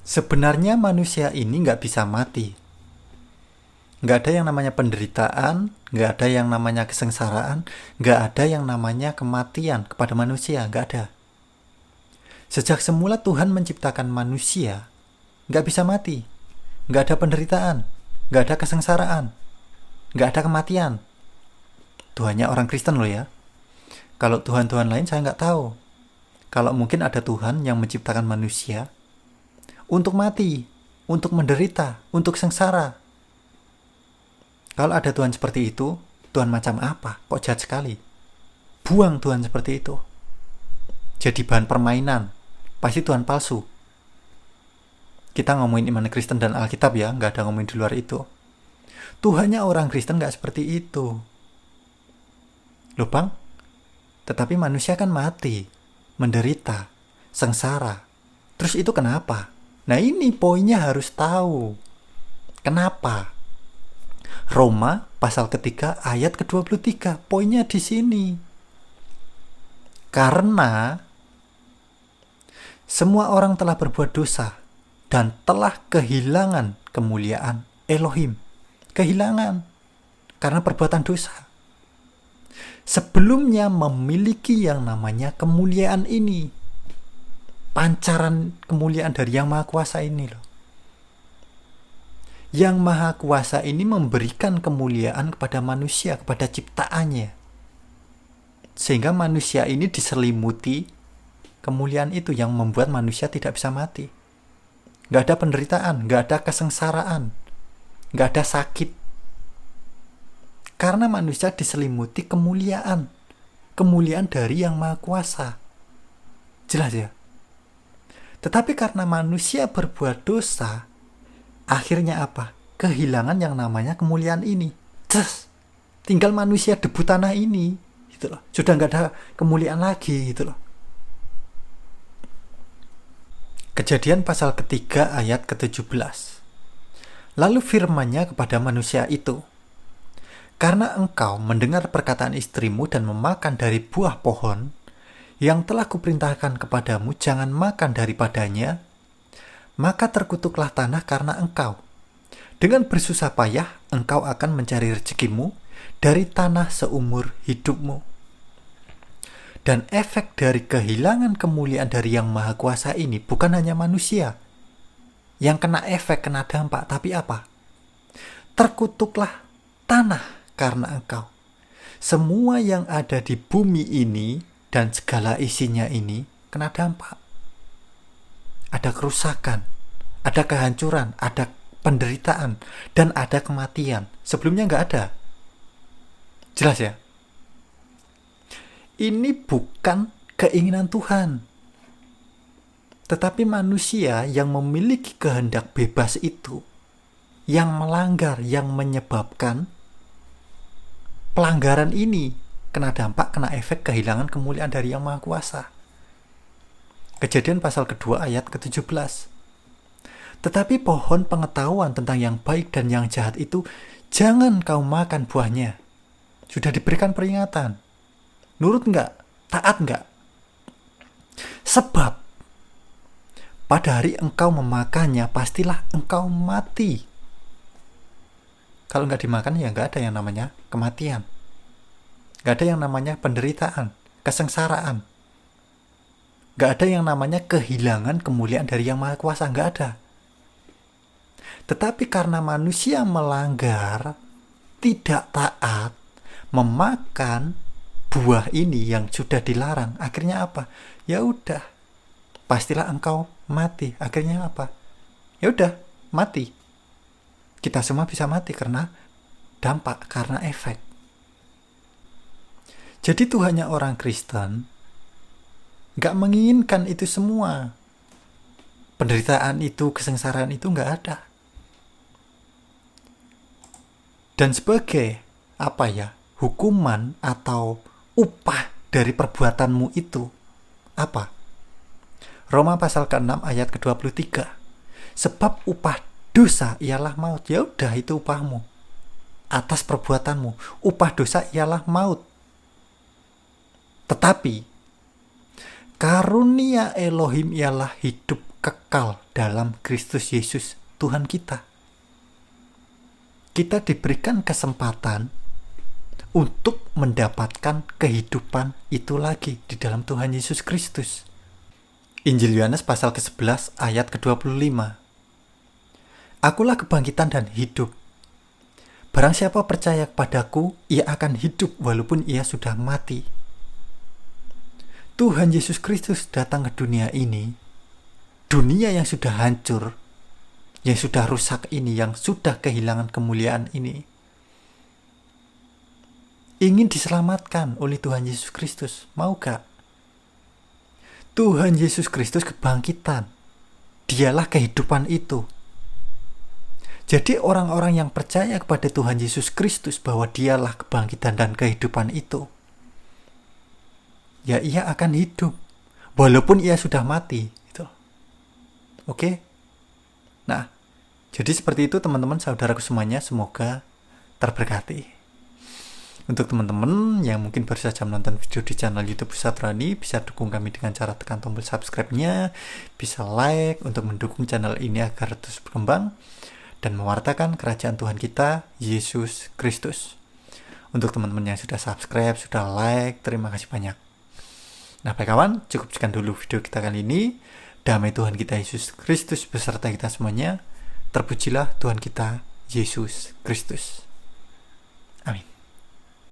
Sebenarnya manusia ini nggak bisa mati. Nggak ada yang namanya penderitaan, nggak ada yang namanya kesengsaraan, nggak ada yang namanya kematian kepada manusia, nggak ada. Sejak semula Tuhan menciptakan manusia, nggak bisa mati. Nggak ada penderitaan, nggak ada kesengsaraan, nggak ada kematian. Tuhannya orang Kristen loh ya. Kalau Tuhan-Tuhan lain saya nggak tahu. Kalau mungkin ada Tuhan yang menciptakan manusia untuk mati, untuk menderita, untuk sengsara. Kalau ada Tuhan seperti itu, Tuhan macam apa? Kok jahat sekali? Buang Tuhan seperti itu. Jadi bahan permainan. Pasti Tuhan palsu. Kita ngomongin iman Kristen dan Alkitab ya, nggak ada ngomongin di luar itu. Tuhannya orang Kristen nggak seperti itu. Loh bang, tetapi manusia kan mati, menderita, sengsara. Terus itu kenapa? Nah ini poinnya harus tahu. Kenapa? Roma pasal ketiga ayat ke-23. Poinnya di sini. Karena semua orang telah berbuat dosa dan telah kehilangan kemuliaan Elohim. Kehilangan karena perbuatan dosa. Sebelumnya memiliki yang namanya kemuliaan ini. Pancaran kemuliaan dari Yang Maha Kuasa ini loh. Yang Maha Kuasa ini memberikan kemuliaan kepada manusia, kepada ciptaannya. Sehingga manusia ini diselimuti kemuliaan itu yang membuat manusia tidak bisa mati. Gak ada penderitaan, gak ada kesengsaraan, gak ada sakit. Karena manusia diselimuti kemuliaan. Kemuliaan dari Yang Maha Kuasa. Jelas ya? Tetapi karena manusia berbuat dosa, akhirnya apa? Kehilangan yang namanya kemuliaan ini. Tinggal manusia debu tanah ini. Gitu loh. Sudah gak ada kemuliaan lagi. Gitu loh. Kejadian pasal ketiga ayat ke-17. Lalu firman-Nya kepada manusia itu, karena engkau mendengar perkataan istrimu dan memakan dari buah pohon yang telah kuperintahkan kepadamu, jangan makan daripadanya, maka terkutuklah tanah karena engkau. Dengan bersusah payah engkau akan mencari rezekimu dari tanah seumur hidupmu. Dan efek dari kehilangan kemuliaan dari Yang Maha Kuasa ini bukan hanya manusia yang kena efek, kena dampak, tapi apa? Terkutuklah tanah karena engkau. Semua yang ada di bumi ini dan segala isinya ini kena dampak. Ada kerusakan, ada kehancuran, ada penderitaan, dan ada kematian. Sebelumnya nggak ada. Jelas ya? Ini bukan keinginan Tuhan. Tetapi manusia yang memiliki kehendak bebas itu, yang melanggar, yang menyebabkan pelanggaran ini kena dampak, kena efek kehilangan kemuliaan dari Yang Maha Kuasa. Kejadian pasal kedua ayat ke-17. Tetapi pohon pengetahuan tentang yang baik dan yang jahat itu jangan kau makan buahnya. Sudah diberikan peringatan. Nurut enggak? Taat enggak? Sebab pada hari engkau memakannya pastilah engkau mati. Kalau nggak dimakan ya nggak ada yang namanya kematian. Nggak ada yang namanya penderitaan, kesengsaraan. Nggak ada yang namanya kehilangan kemuliaan dari Yang Maha Kuasa. Nggak ada. Tetapi karena manusia melanggar, tidak taat, memakan buah ini yang sudah dilarang, akhirnya apa? Ya udah, pastilah engkau mati. Akhirnya apa? Ya udah, mati. Kita semua bisa mati karena dampak, karena efek. Jadi Tuhannya orang Kristen gak menginginkan itu semua. Penderitaan itu, kesengsaraan itu gak ada. Dan sebagai hukuman atau upah dari perbuatanmu itu apa? Roma pasal ke-6 ayat ke-23. Sebab upah dosa ialah maut. Ya udah, itu upahmu atas perbuatanmu. Upah dosa ialah maut. Tetapi karunia Elohim ialah hidup kekal dalam Kristus Yesus Tuhan kita. Kita diberikan kesempatan untuk mendapatkan kehidupan itu lagi di dalam Tuhan Yesus Kristus. Injil Yohanes pasal ke-11 ayat ke-25. Akulah kebangkitan dan hidup. Barang siapa percaya kepadaku, ia akan hidup walaupun ia sudah mati. Tuhan Yesus Kristus datang ke dunia ini, dunia yang sudah hancur, yang sudah rusak ini, yang sudah kehilangan kemuliaan ini, ingin diselamatkan oleh Tuhan Yesus Kristus. Mau gak? Tuhan Yesus Kristus kebangkitan. Dialah kehidupan itu. Jadi orang-orang yang percaya kepada Tuhan Yesus Kristus bahwa dialah kebangkitan dan kehidupan itu, ya ia akan hidup walaupun ia sudah mati gitu. Oke? Nah, jadi seperti itu teman-teman saudaraku semuanya, semoga terberkati. Untuk teman-teman yang mungkin baru saja menonton video di channel YouTube Satrani, bisa dukung kami dengan cara tekan tombol subscribe-nya, bisa like untuk mendukung channel ini agar terus berkembang dan mewartakan kerajaan Tuhan kita, Yesus Kristus. Untuk teman-teman yang sudah subscribe, sudah like, terima kasih banyak. Nah, baik kawan, cukup sekian dulu video kita kali ini. Damai Tuhan kita Yesus Kristus beserta kita semuanya. Terpujilah Tuhan kita, Yesus Kristus.